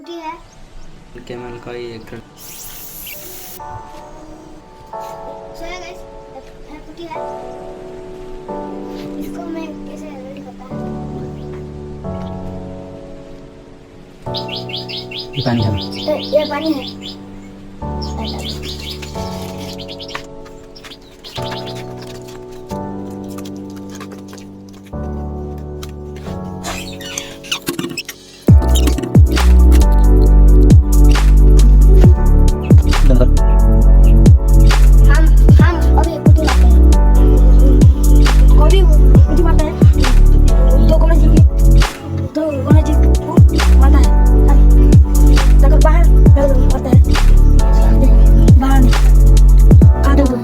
फूटी है। कैमल का ही एक सो है गाइस, है फूटी है। इसको मैं कैसे रेडी करता हूँ। पानी है। ये पानी है। हम अभी कुटी लाते हैं। कभी कुटी मारते हैं। दो गणेश जी को मारता है। तकर बाहर मारता है। बाहर नहीं। आधा दो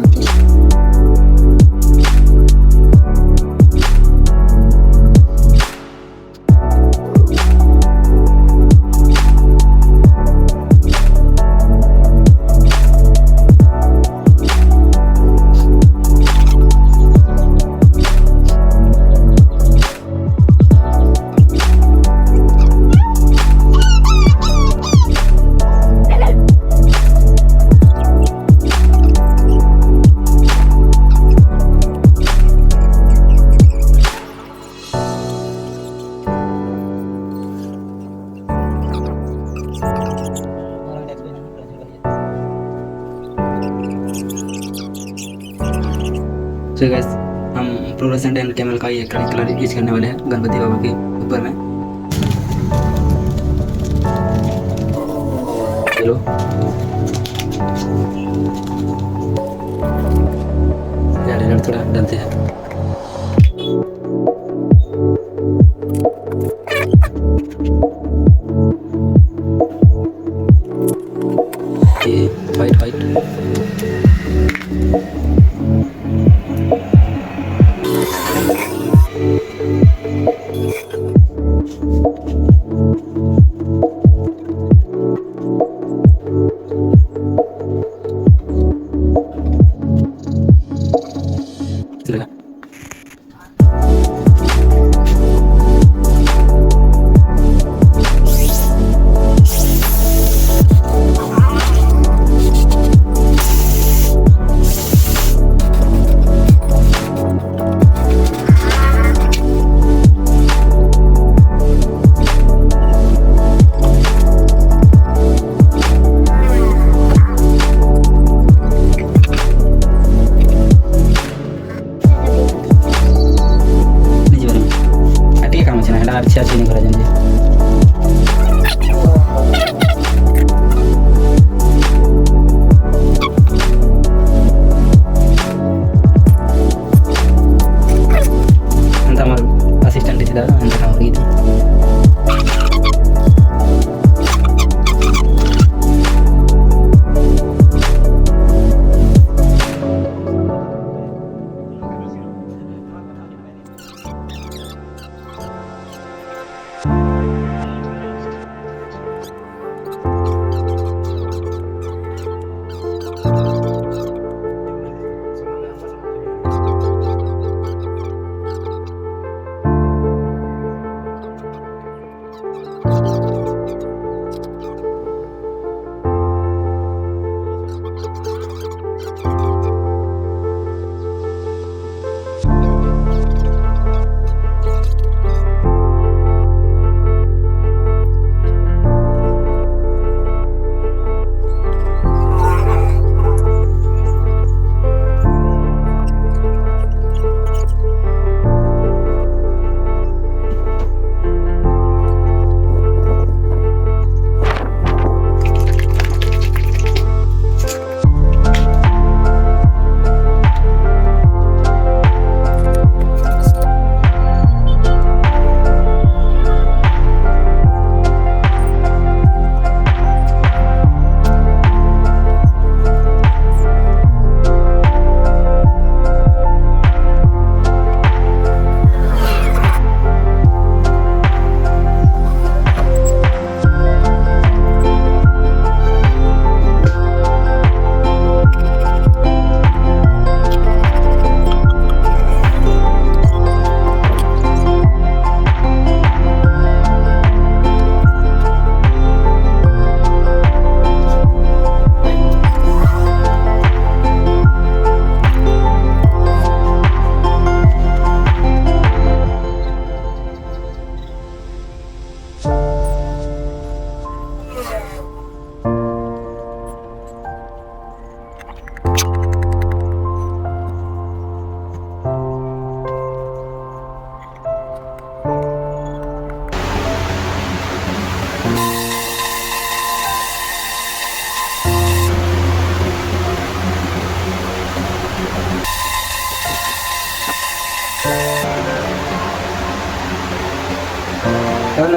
तो गाइस हम फ्लोरेसेंट एंड कैमल का ये कलर यूज करने वाले हैं गणपति बाबा के ऊपर में। हेलो रेड थोड़ा डालते हैं। ये white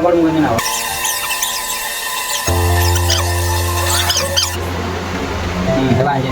record mungkin nawa. Coba aja.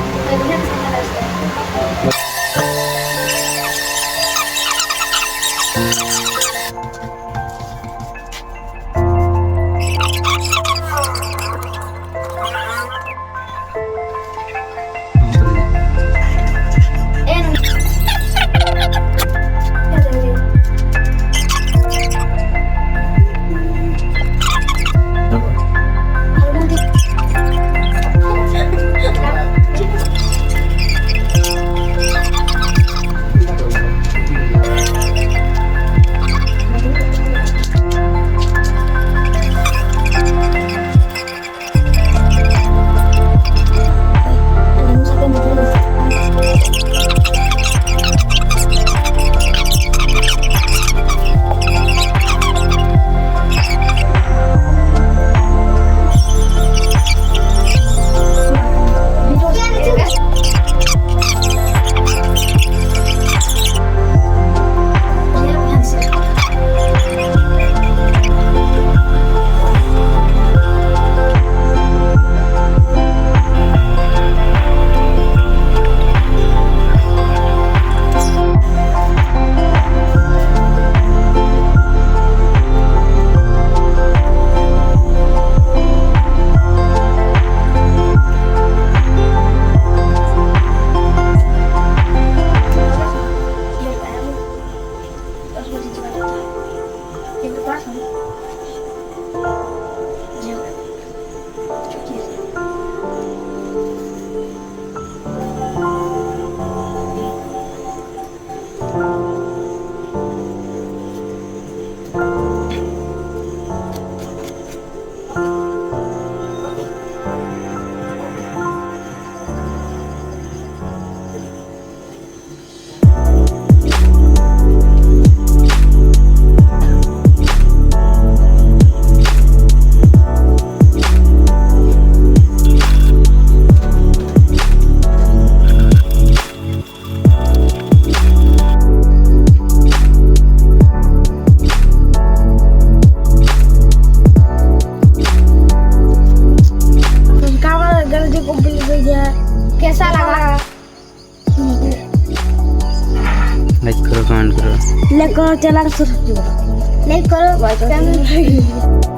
कैसा लगा? लाइक करो, कमेंट करो, लाइक करो, चैनल सब्सक्राइब करो, लाइक करो।